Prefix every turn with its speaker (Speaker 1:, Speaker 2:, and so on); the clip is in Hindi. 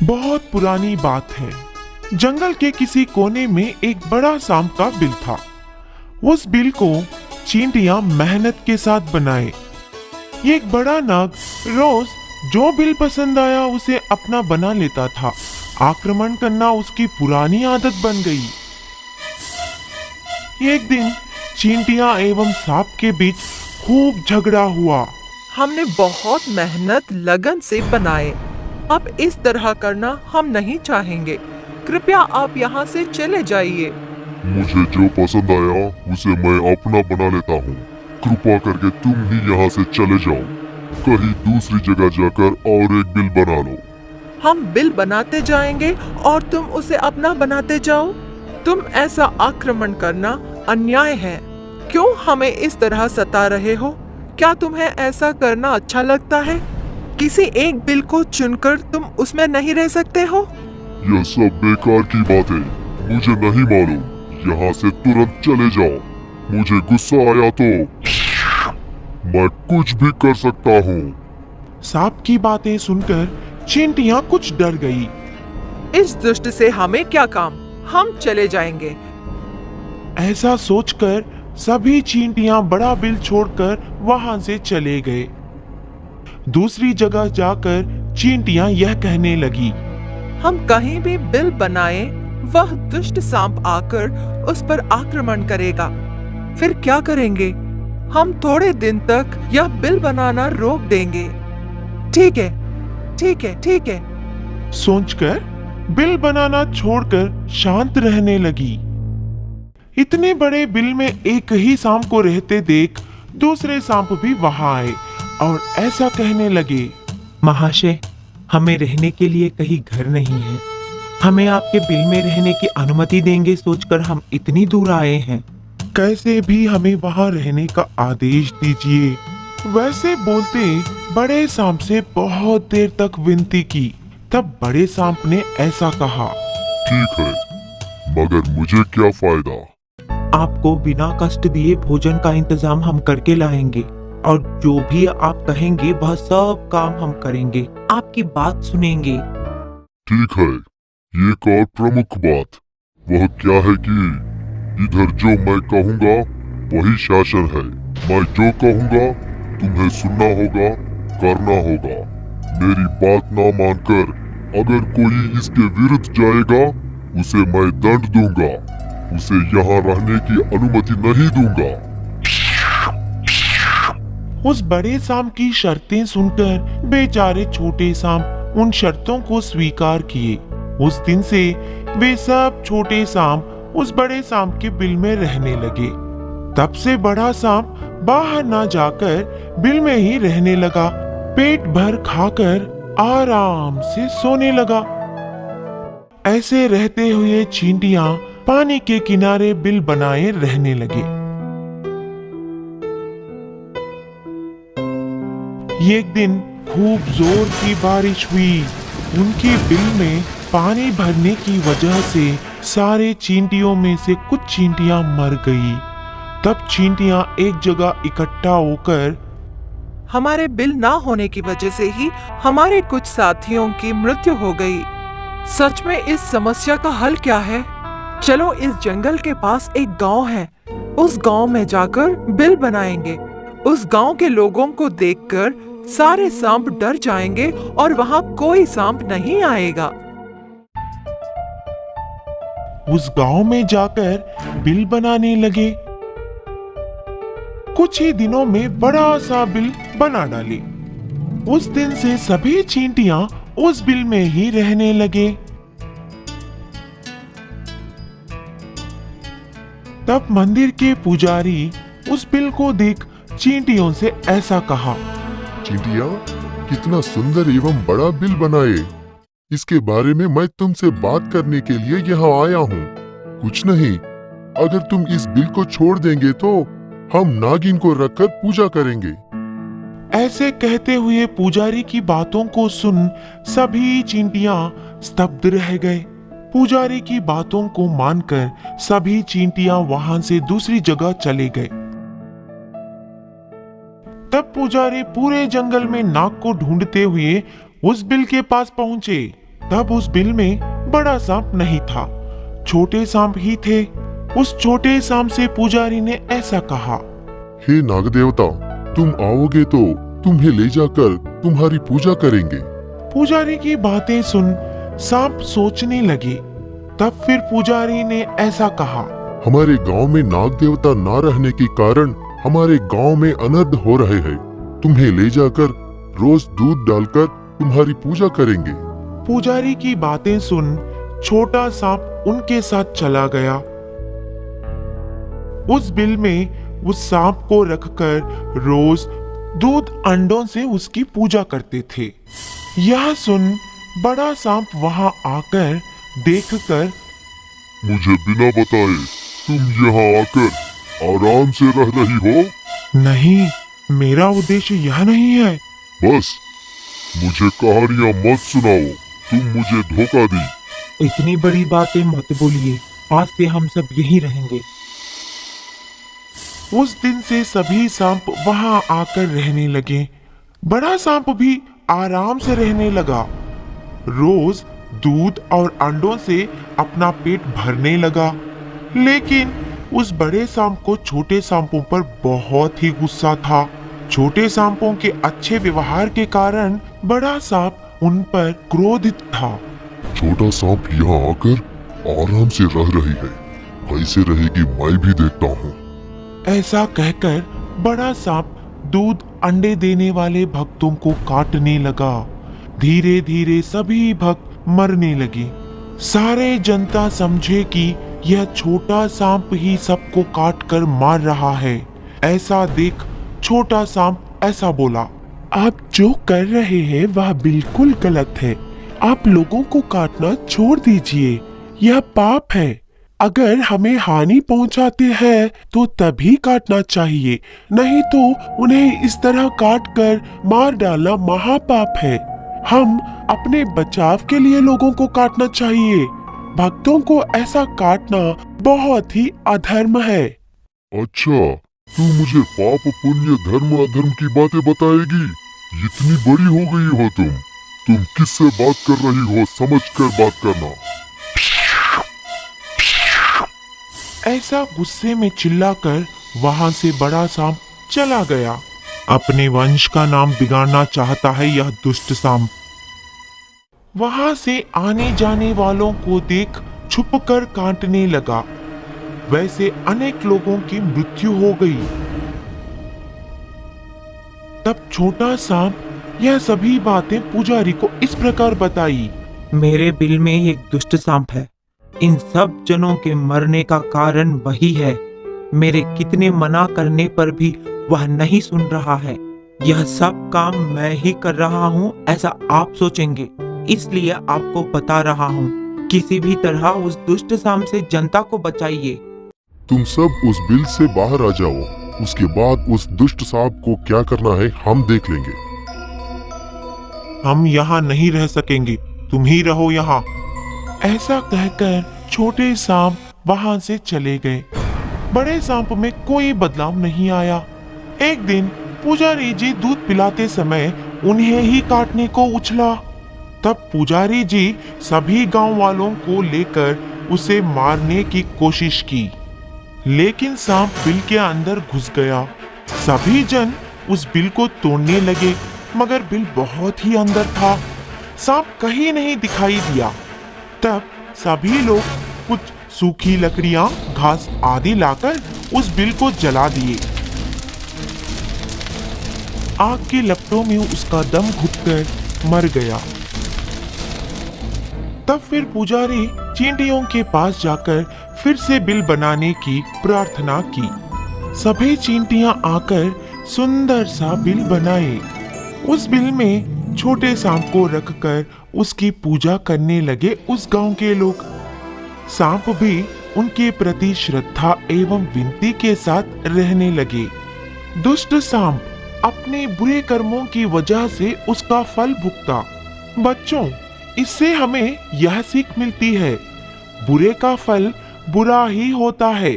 Speaker 1: बहुत पुरानी बात है। जंगल के किसी कोने में एक बड़ा सांप का बिल था। उस बिल को चींटियां मेहनत के साथ बनाए। ये एक बड़ा नाग रोज जो बिल पसंद आया उसे अपना बना लेता था। आक्रमण करना उसकी पुरानी आदत बन गई। एक दिन चींटियां एवं सांप के बीच खूब झगड़ा हुआ।
Speaker 2: हमने बहुत मेहनत लगन से बनाए। अब इस तरह करना हम नहीं चाहेंगे। कृपया आप यहाँ से चले जाइए।
Speaker 3: मुझे जो पसंद आया उसे मैं अपना बना लेता हूँ। कृपा करके तुम ही यहाँ से चले जाओ। कहीं दूसरी जगह जाकर और एक बिल बना लो।
Speaker 2: हम बिल बनाते जाएंगे और तुम उसे अपना बनाते जाओ। तुम ऐसा आक्रमण करना अन्याय है। क्यों हमें इस तरह सता रहे हो? क्या तुम्हें ऐसा करना अच्छा लगता है? किसी एक बिल को चुनकर तुम उसमें नहीं रह सकते हो?
Speaker 3: यह सब बेकार की बातें मुझे नहीं मालूम। यहाँ से तुरंत चले जाओ। मुझे गुस्सा आया तो मैं कुछ भी कर सकता हूँ।
Speaker 1: सांप की बातें सुनकर चींटियां कुछ डर गई।
Speaker 2: इस दुष्ट से हमें क्या काम? हम चले जाएंगे।
Speaker 1: ऐसा सोचकर सभी चींटियां बड़ा बिल छोड़कर वहां से चले गए। दूसरी जगह जाकर चींटियां यह कहने लगी,
Speaker 2: हम कहीं भी बिल बनाए, वह दुष्ट सांप आकर उस पर आक्रमण करेगा। फिर क्या करेंगे? हम थोड़े दिन तक यह बिल बनाना रोक देंगे। ठीक है, ठीक है, ठीक है।
Speaker 1: सोचकर बिल बनाना छोड़कर शांत रहने लगी। इतने बड़े बिल में एक ही सांप को रहते देख दूसरे सांप भी वहां आए और ऐसा कहने लगे,
Speaker 4: महाशय, हमें रहने के लिए कहीं घर नहीं है। हमें आपके बिल में रहने की अनुमति देंगे सोचकर हम इतनी दूर आए हैं।
Speaker 1: कैसे भी हमें वहां रहने का आदेश दीजिए। वैसे बोलते बड़े सांप से बहुत देर तक विनती की। तब बड़े सांप ने ऐसा कहा,
Speaker 3: ठीक है, मगर मुझे क्या फायदा?
Speaker 4: आपको बिना कष्ट दिए भोजन का इंतजाम हम करके लाएंगे और जो भी आप कहेंगे वह सब काम हम करेंगे। आपकी बात सुनेंगे।
Speaker 3: ठीक है, एक और प्रमुख बात वह क्या है कि इधर जो मैं कहूँगा वही शासन है। मैं जो कहूँगा तुम्हें सुनना होगा, करना होगा। मेरी बात ना मानकर अगर कोई इसके विरुद्ध जाएगा उसे मैं दंड दूंगा। उसे यहाँ रहने की अनुमति नहीं दूंगा।
Speaker 1: उस बड़े सांप की शर्तें सुनकर बेचारे छोटे सांप उन शर्तों को स्वीकार किए। उस दिन से वे सब छोटे सांप उस बड़े सांप के बिल में रहने लगे। तब से बड़ा सांप बाहर ना जाकर बिल में ही रहने लगा। पेट भर खाकर आराम से सोने लगा। ऐसे रहते हुए चींटियां पानी के किनारे बिल बनाए रहने लगे। एक दिन खूब जोर की बारिश हुई। उनके बिल में पानी भरने की वजह से सारे चींटियों में से कुछ चींटियां मर गई। तब चींटियां एक जगह इकट्ठा होकर,
Speaker 2: हमारे बिल ना होने की वजह से ही हमारे कुछ साथियों की मृत्यु हो गई। सच में इस समस्या का हल क्या है? चलो इस जंगल के पास एक गांव है, उस गांव में जाकर बिल बनाएंगे। उस गांव के लोगों को देखकर सारे सांप डर जाएंगे और वहां कोई सांप नहीं आएगा।
Speaker 1: उस गांव में जाकर बिल बनाने लगे। कुछ ही दिनों में बड़ा सा बिल बना डाले। उस दिन से सभी चींटियां उस बिल में ही रहने लगे। तब मंदिर के पुजारी उस बिल को देख चींटियों से ऐसा कहा,
Speaker 3: चींटियां, कितना सुंदर एवं बड़ा बिल बनाए। इसके बारे में मैं तुमसे बात करने के लिए यहाँ आया हूँ। कुछ नहीं, अगर तुम इस बिल को छोड़ देंगे तो हम नागिन को रखकर पूजा करेंगे।
Speaker 1: ऐसे कहते हुए पुजारी की बातों को सुन सभी चींटियां स्तब्ध रह गए। पुजारी की बातों को मानकर सभी चींटियां वहां से दूसरी जगह चले गए। तब पुजारी पूरे जंगल में नाग को ढूंढते हुए उस बिल के पास पहुंचे। तब उस बिल में बड़ा सांप नहीं था, छोटे सांप ही थे। उस छोटे सांप से पुजारी ने ऐसा कहा,
Speaker 3: हे नाग देवता, तुम आओगे तो तुम्हें ले जाकर तुम्हारी पूजा करेंगे।
Speaker 1: पुजारी की बातें सुन सांप सोचने लगे। तब फिर पुजारी ने ऐसा कहा,
Speaker 3: हमारे गांव में नाग देवता ना रहने के कारण हमारे गांव में अनर्थ हो रहे हैं। तुम्हें ले जाकर रोज दूध डालकर तुम्हारी पूजा करेंगे।
Speaker 1: पुजारी की बातें सुन छोटा सांप उनके साथ चला गया। उस बिल में उस सांप को रखकर रोज दूध अंडों से उसकी पूजा करते थे। यह सुन बड़ा सांप वहां आकर देखकर,
Speaker 3: मुझे बिना बताए तुम यहाँ आकर आराम से रह रही हो?
Speaker 1: नहीं, मेरा उद्देश्य यह नहीं है।
Speaker 3: बस मुझे कहानियां मत सुनाओ, तुम मुझे धोखा दी।
Speaker 4: इतनी बड़ी बातें मत बोलिए, आज से हम सब यहीं रहेंगे।
Speaker 1: उस दिन से सभी सांप वहां आकर रहने लगे। बड़ा सांप भी आराम से रहने लगा। रोज दूध और अंडों से अपना पेट भरने लगा। लेकिन उस बड़े सांप को छोटे सांपों पर बहुत ही गुस्सा था। छोटे सांपों के अच्छे व्यवहार के कारण बड़ा सांप उन पर क्रोधित था।
Speaker 3: छोटा सांप यहाँ आकर आराम से रह रही है, कैसे रहेगी मैं भी देखता हूँ।
Speaker 1: ऐसा कहकर बड़ा सांप दूध अंडे देने वाले भक्तों को काटने लगा। धीरे धीरे सभी भक्त मरने लगे। सारे जनता समझे कि यह छोटा सांप ही सबको काटकर मार रहा है। ऐसा देख छोटा सांप ऐसा बोला, आप जो कर रहे हैं वह बिल्कुल गलत है। आप लोगों को काटना छोड़ दीजिए, यह पाप है। अगर हमें हानि पहुंचाते हैं तो तभी काटना चाहिए, नहीं तो उन्हें इस तरह काटकर मार डालना महापाप है। हम अपने बचाव के लिए लोगों को काटना चाहिए। भक्तों को ऐसा काटना बहुत ही अधर्म है।
Speaker 3: अच्छा, तू मुझे पाप पुण्य धर्म अधर्म की बातें बताएगी? इतनी बड़ी हो गई हो तुम किससे बात कर रही हो, समझ कर बात करना।
Speaker 1: ऐसा गुस्से में चिल्लाकर वहां से बड़ा सांप चला गया। अपने वंश का नाम बिगाड़ना चाहता है यह दुष्ट सांप। वहां से आने जाने वालों को देख छुपकर काटने लगा। वैसे अनेक लोगों की मृत्यु हो गई। तब छोटा सांप यह सभी बातें पुजारी को इस प्रकार बताई।
Speaker 4: मेरे बिल में एक दुष्ट सांप है। इन सब जनों के मरने का कारण वही है। मेरे कितने मना करने पर भी वह नहीं सुन रहा है। यह सब काम मैं ही कर रहा हूँ ऐसा आप सोचेंगे, इसलिए आपको बता रहा हूँ। किसी भी तरह उस दुष्ट सांप से जनता को बचाइए।
Speaker 3: तुम सब उस बिल से बाहर आ जाओ, उसके बाद उस दुष्ट सांप को क्या करना है हम देख लेंगे।
Speaker 1: हम यहाँ नहीं रह सकेंगे, तुम ही रहो यहाँ। ऐसा कहकर छोटे सांप वहां से चले गए। बड़े सांप में कोई बदलाव नहीं आया। एक दिन पुजारी जी दूध पिलाते समय उन्हें ही काटने को उछला। तब पुजारी जी सभी गांव वालों को लेकर उसे मारने की कोशिश की, लेकिन सांप बिल के अंदर घुस गया। सभी जन उस बिल को तोड़ने लगे, मगर बिल बहुत ही अंदर था। सांप कहीं नहीं दिखाई दिया। तब सभी लोग कुछ सूखी लकड़ियां, घास आदि लाकर उस बिल को जला दिए। आग की लपटों में उसका दम घुटकर मर गया। तब फिर पुजारी चींटियों के पास जाकर फिर से बिल बनाने की प्रार्थना की। सभी चींटियां आकर सुंदर सा बिल बनाए। उस बिल में छोटे सांप को रखकर उसकी पूजा करने लगे उस गांव के लोग। सांप भी उनके प्रति श्रद्धा एवं विनती के साथ रहने लगे। दुष्ट सांप अपने बुरे कर्मों की वजह से उसका फल भुगता। बच्चों, इससे हमें यह सीख मिलती है, बुरे का फल बुरा ही होता है।